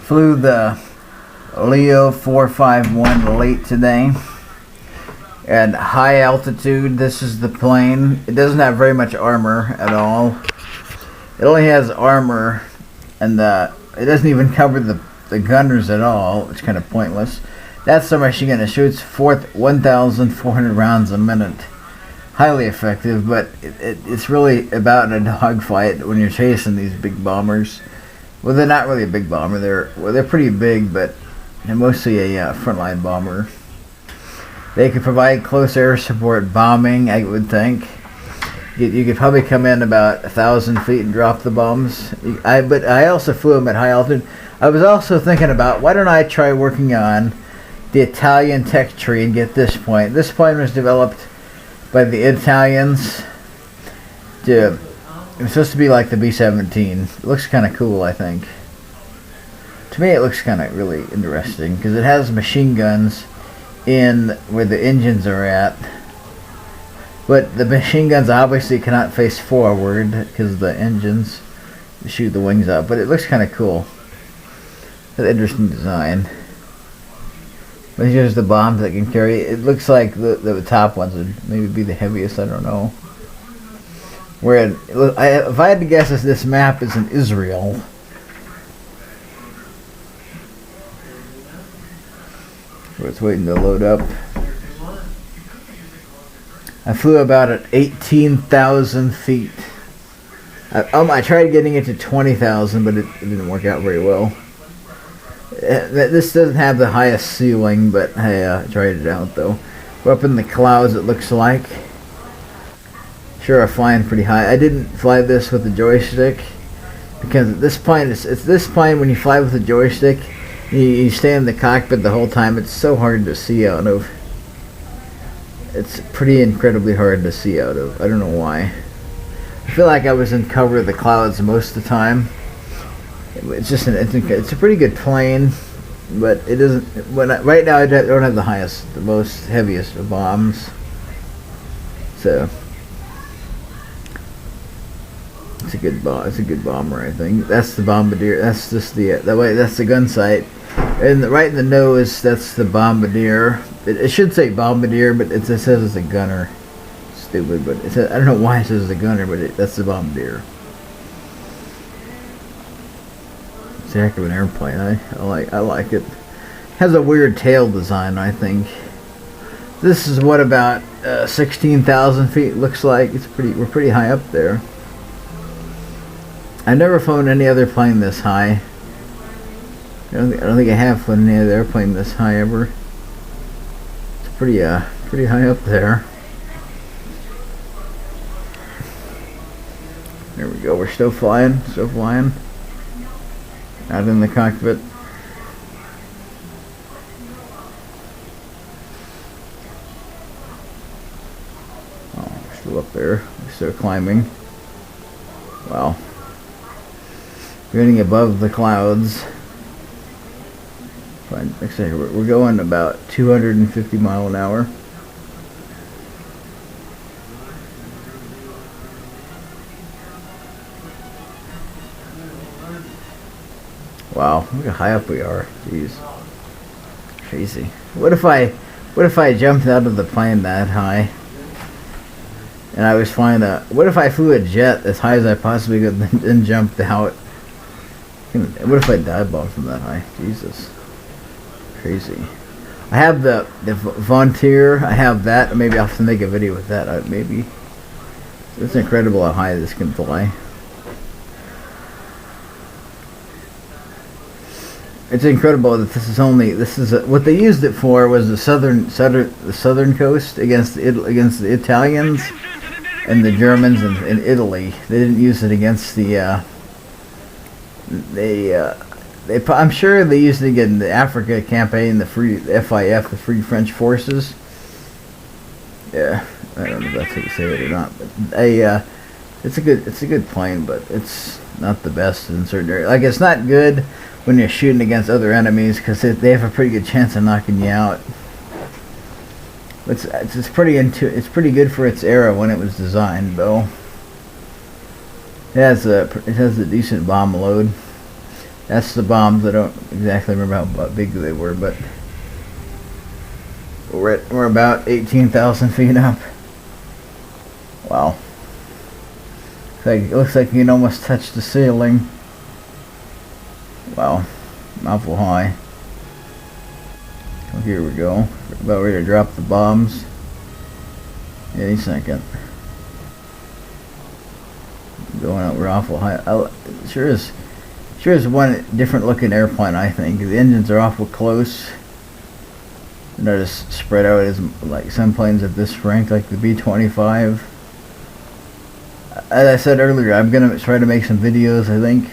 Flew the Leo 451 late today. At high altitude, this is the plane. It doesn't have very much armor at all. It only has armor, and it doesn't even cover the gunners at all. It's kind of pointless. That's the machine gun. It shoots 1,400 rounds a minute. Highly effective, but it's really about a dogfight when you're chasing these big bombers. Well, they're not really a big bomber. They're pretty big, but they're mostly a frontline bomber. They could provide close air support bombing, I would think. You could probably come in about 1,000 feet and drop the bombs. But I also flew them at high altitude. I was also thinking about, why don't I try working on the Italian tech tree and get this plane. This plane was developed by the Italians. It was supposed to be like the B-17. It looks kind of cool, I think. To me, it looks kind of really interesting because it has machine guns in where the engines are at, but the machine guns obviously cannot face forward because the engines shoot the wings out. But it looks kind of cool. It's an interesting design. But here's the bombs that can carry. It looks like the top ones would maybe be the heaviest. I don't know. If I had to guess, this map is in Israel. So it's waiting to load up. I flew about at 18,000 feet. I tried getting it to 20,000, but it didn't work out very well. This doesn't have the highest ceiling, but hey, I tried it out though. We're up in the clouds, it looks like. Sure, I'm flying pretty high. I didn't fly this with the joystick because this plane it's this plane when you fly with the joystick. You stay in the cockpit the whole time. It's so hard to see out of. It's pretty incredibly hard to see out of. I don't know why. I feel like I was in cover of the clouds most of the time. It's just it's a pretty good plane, but it isn't. Right now I don't have the most heaviest of bombs. So it's a good bomber, I think. That's the bombardier. That's just that's the gun sight. And right in the nose, that's the bombardier. It should say bombardier, but it says it's a gunner. Stupid, but I don't know why it says it's a gunner, but that's the bombardier. It's a heck of an airplane. I like it. Has a weird tail design, I think. This is what about 16,000 feet looks like. We're pretty high up there. I've never flown any other plane this high. I don't think I have flown any other airplane this high ever. It's pretty high up there. There we go. We're still flying. Out in the cockpit. Oh, we're still up there. We're still climbing. Wow. We're getting above the clouds. We're going about 250 mile an hour. Wow, look how high up we are. Jeez. Crazy. What if I jumped out of the plane that high? And I was flying what if I flew a jet as high as I possibly could and then jumped out? What if I dive bombed from that high? Jesus. Crazy. I have the Vontier. I have that. Maybe I'll have to make a video with that. Maybe. It's incredible how high this can fly. It's incredible that this is what they used it for was the southern coast against the Italians and the Germans in Italy. They didn't use it against I'm sure they used it in the Africa campaign, the FIF, the Free French Forces. Yeah, I don't know if that's how you say it or not, but it's a good plane, but it's not the best in certain areas. Like, it's not good when you're shooting against other enemies because they have a pretty good chance of knocking you out. It's pretty good for its era when it was designed, though. It has a decent bomb load. That's the bombs. I don't exactly remember how big they were, but we're about 18,000 feet up. Wow. It looks like you can almost touch the ceiling. Wow. Awful high. Oh, here we go. We're about ready to drop the bombs. Any second. Going out, we're awful high. Sure is one different looking airplane, I think. The engines are awful close. They're not as spread out as like some planes at this rank, like the B-25. As I said earlier, I'm gonna try to make some videos. I think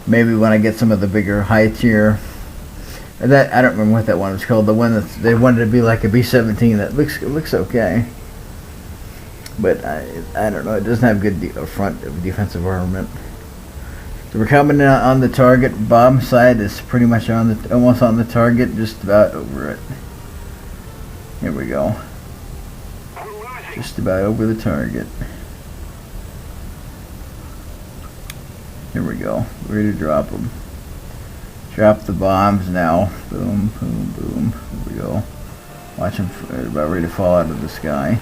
maybe when I get some of the bigger high tier. That I don't remember what that one was called. The one that they wanted to be like a B-17. That looks okay, but I don't know. It doesn't have good front defensive armament. So we're coming in on the target. Bomb side is pretty much almost on the target, just about over it. Here we go. Just about over the target. Here we go. We're ready to drop them. Drop the bombs now. Boom, boom, boom. Here we go. Watch them. They're about ready to fall out of the sky.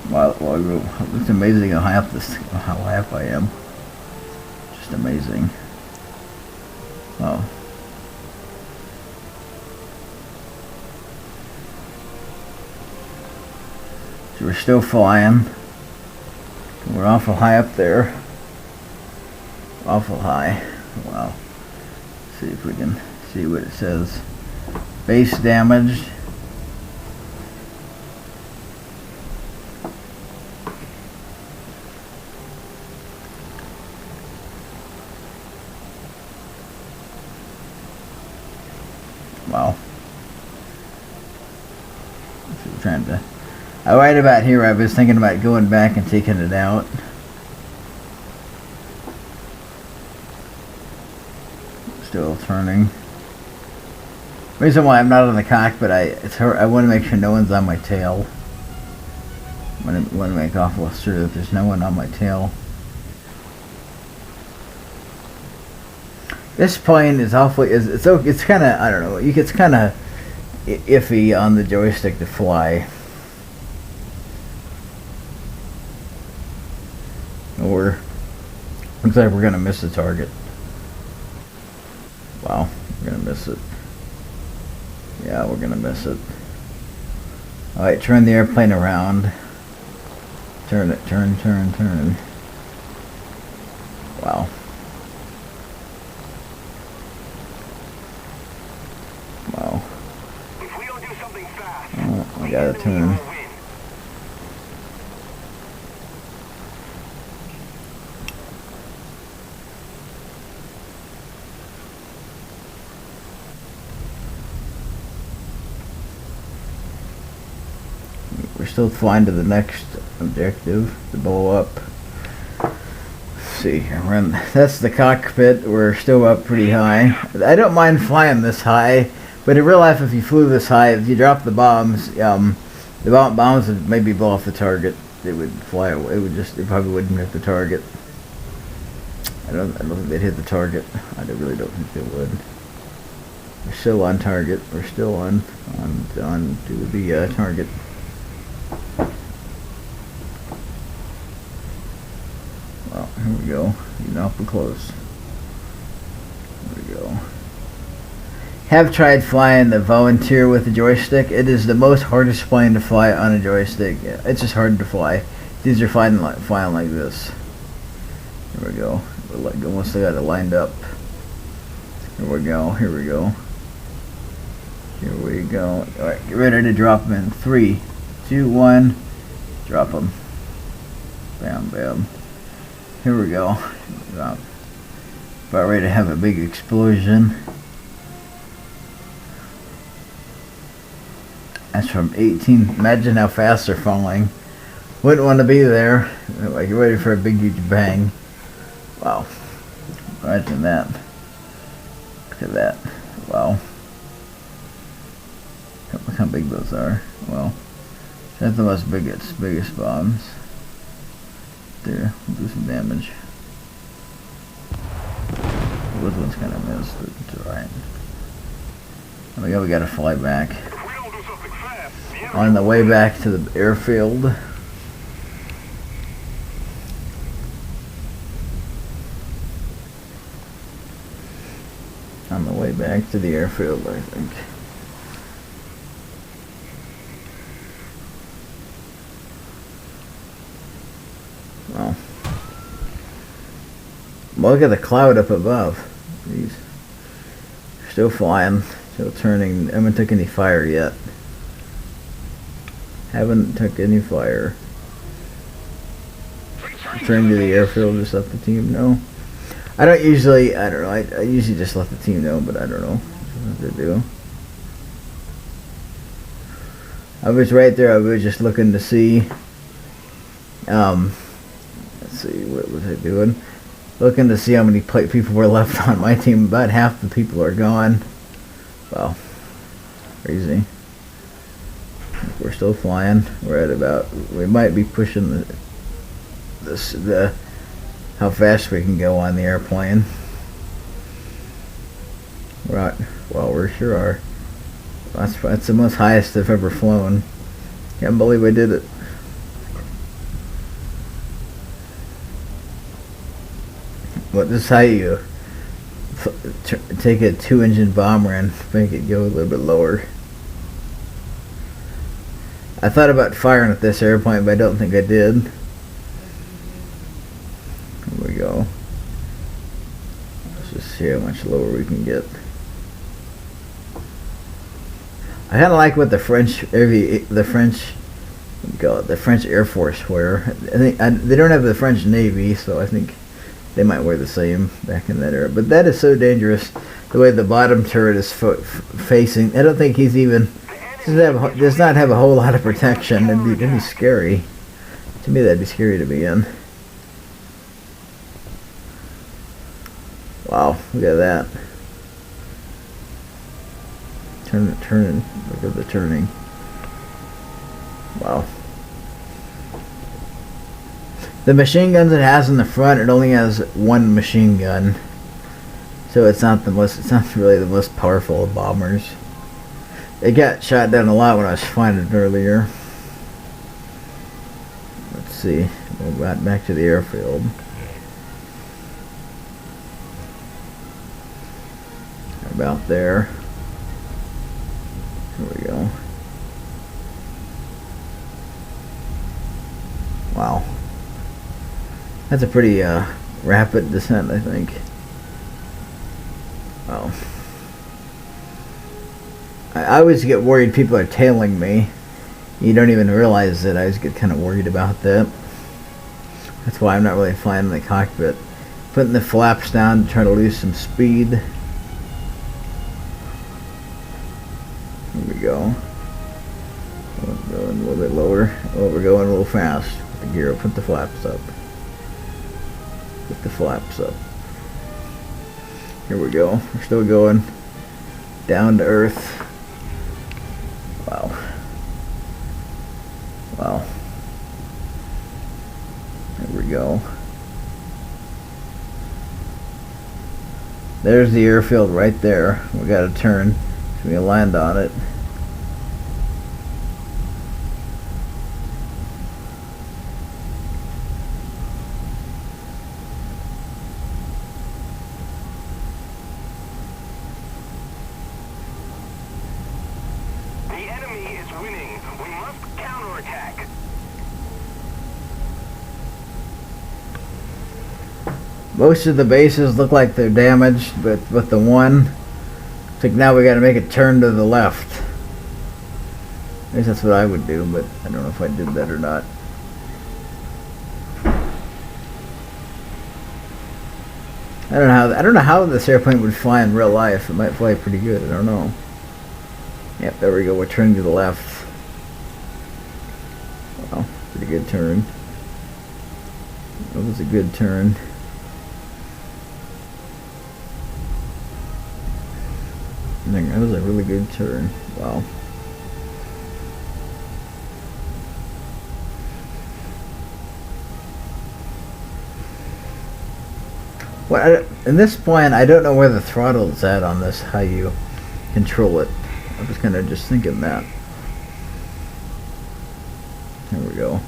Wow, it's amazing how high up I am. Just amazing. Oh. So we're still flying. We're awful high up there. Awful high. Wow. Let's see if we can see what it says. Base damaged. Wow. So we're trying to. Right about here, I was thinking about going back and taking it out. Still turning. Reason why I'm not on the cockpit, I want to make sure no one's on my tail. I want to make awful sure that there's no one on my tail. This plane is awfully it's kind of, I don't know. It's kind of iffy on the joystick to fly. Or looks like we're gonna miss the target. Wow, we're gonna miss it. Yeah, we're gonna miss it. Alright, turn the airplane around. Turn it, turn. Wow. Wow. If we don't do something fast, Oh, I gotta turn. We're still flying to the next objective to blow up. Let's see, that's the cockpit. We're still up pretty high. I don't mind flying this high, but in real life, if you flew this high, if you dropped the bombs, the bombs would maybe blow off the target. It would fly away. It probably wouldn't hit the target. I don't think they'd hit the target. I really don't think they would. We're still on target. We're still on to the target. Well, here we go. Getting awful close. There we go. Have tried flying the Volunteer with a joystick. It is the most hardest plane to fly on a joystick. It's just hard to fly. These are flying like this. Here we go. We're like almost got it lined up. Here we go. Here we go. Here we go. All right, get ready to drop them in 3, 2, 1. Drop them. Bam, bam. Here we go. About ready to have a big explosion. That's from 18. Imagine how fast they're falling. Wouldn't want to be there. Like you're ready for a big huge bang. Wow. Imagine that. Look at that. Wow. Look how big those are. Well, that's the biggest bombs. there. Do some damage. Those ones kind of missed. It's alright. We gotta fly back. If we don't do something fast, the enemy On the way back to the airfield. On the way back to the airfield, I think. Well, look at the cloud up above. These still flying, still turning. Haven't took any fire yet. Haven't took any fire. Returning to the airfield, just let the team know. I don't know, I usually just let the team know, but I don't know what to do. I was right there, I was just looking to see, let's see, what was I doing? Looking to see how many people were left on my team. About half the people are gone. Wow, crazy. We're still flying. We're at about, we might be pushing the how fast we can go on the airplane. Right. Well, we sure are. That's the most highest I've ever flown. Can't believe I did it. What this is how you take a 2-engine bomber and make it go a little bit lower. I thought about firing at this airplane, but I don't think I did. Here we go. Let's just see how much lower we can get. I kind of like what the French Air Force wear. I think they don't have the French Navy, so I think they might wear the same back in that era. But that is so dangerous, the way the bottom turret is facing. I don't think he's even does not have a whole lot of protection. It'd be scary. To me, that'd be scary to be in. Wow, look at that. Turning. Look at the turning. Wow. The machine guns it has in the front, it only has one machine gun. So it's not really the most powerful of bombers. It got shot down a lot when I was flying it earlier. Let's see. We'll go back to the airfield. About there. Here we go. Wow. That's a pretty rapid descent, I think. Wow. I always get worried people are tailing me. You don't even realize that. I always get kind of worried about that. That's why I'm not really flying in the cockpit. Putting the flaps down to try to lose some speed. Here we go. Going a little bit lower. Oh, we're going a little fast. Put the gear up. Put the flaps up. Put the flaps up. Here we go. We're still going down to earth. Wow. Wow. There we go. There's the airfield right there. We got to turn so we can land on it. Most of the bases look like they're damaged, but with the one, I think now we got to make a turn to the left. I guess that's what I would do, but I don't know if I did that or not. I don't know how this airplane would fly in real life. It might fly pretty good. I don't know. Yep, there we go. We're turning to the left. Wow, pretty good turn. That was a good turn. That was a really good turn. Wow. In this plane, I don't know where the throttle's at on this, how you control it. I was kind of just thinking that. There we go.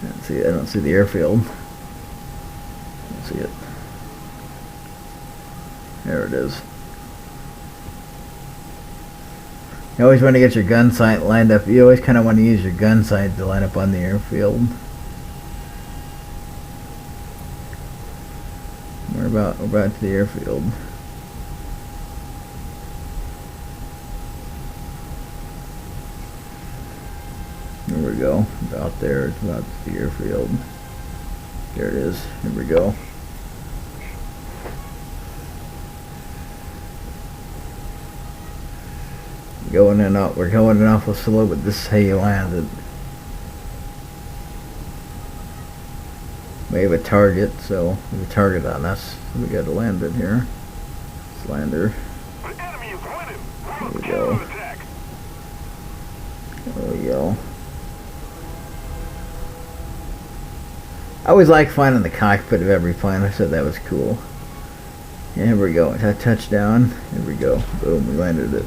I don't see the airfield. Don't see it. There it is. You always want to get your gun sight lined up. You always kind of want to use your gun sight to line up on the airfield. We're about to the airfield. There we go. About there. It's about the airfield. There it is. Here we go. Going in up. We're going in awful slow, but this is how you land it. We have a target, so we have a target on us. We got to land it here. Let's land her. The enemy is winning. There we go. Attack. There we go. I always like finding the cockpit of every plane. I said that was cool. Yeah, here we go. Touchdown. Here we go. Boom, we landed it.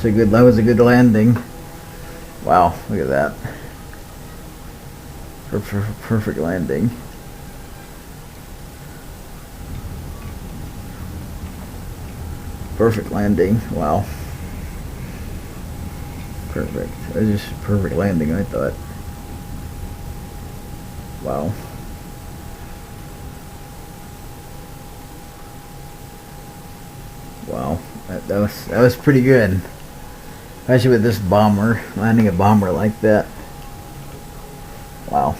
That was a good landing. Wow, look at that. Perfect landing. Perfect landing. Wow. Perfect. It was just a perfect landing, I thought. Wow. Wow. That was pretty good. Especially with this bomber, landing a bomber like that. Wow.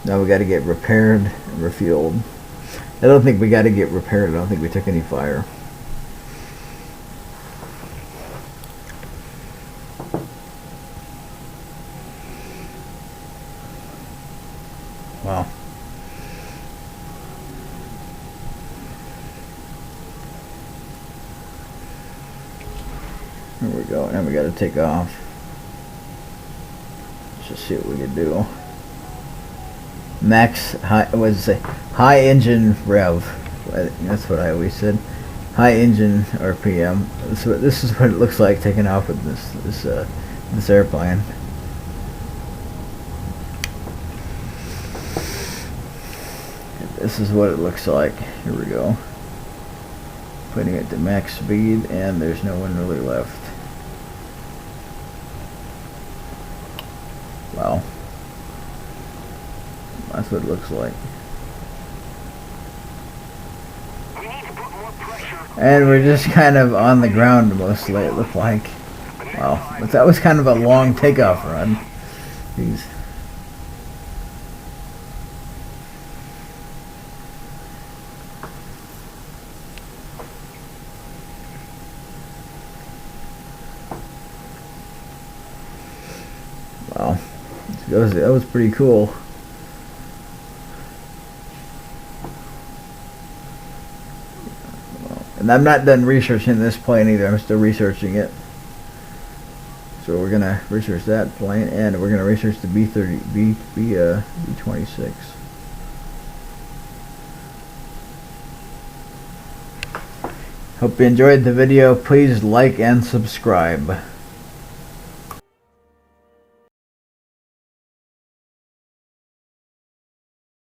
Now we got to get repaired and refueled. I don't think we got to get repaired. I don't think we took any fire. Wow. Here we go. Now we got to take off. Let's just see what we can do. Max high, what does it say? High engine rev. That's what I always said. High engine RPM. This is what it looks like taking off with this airplane. This is what it looks like. Here we go. Putting it to max speed, and there's no one really left. Wow. That's what it looks like. We need to put more pressure. And we're just kind of on the ground mostly, it looked like. Wow. But that was kind of a long takeoff run. Jeez. Wow. That was pretty cool. And I'm not done researching this plane either. I'm still researching it. So we're gonna research that plane, and we're gonna research the B-26. Hope you enjoyed the video. Please like and subscribe.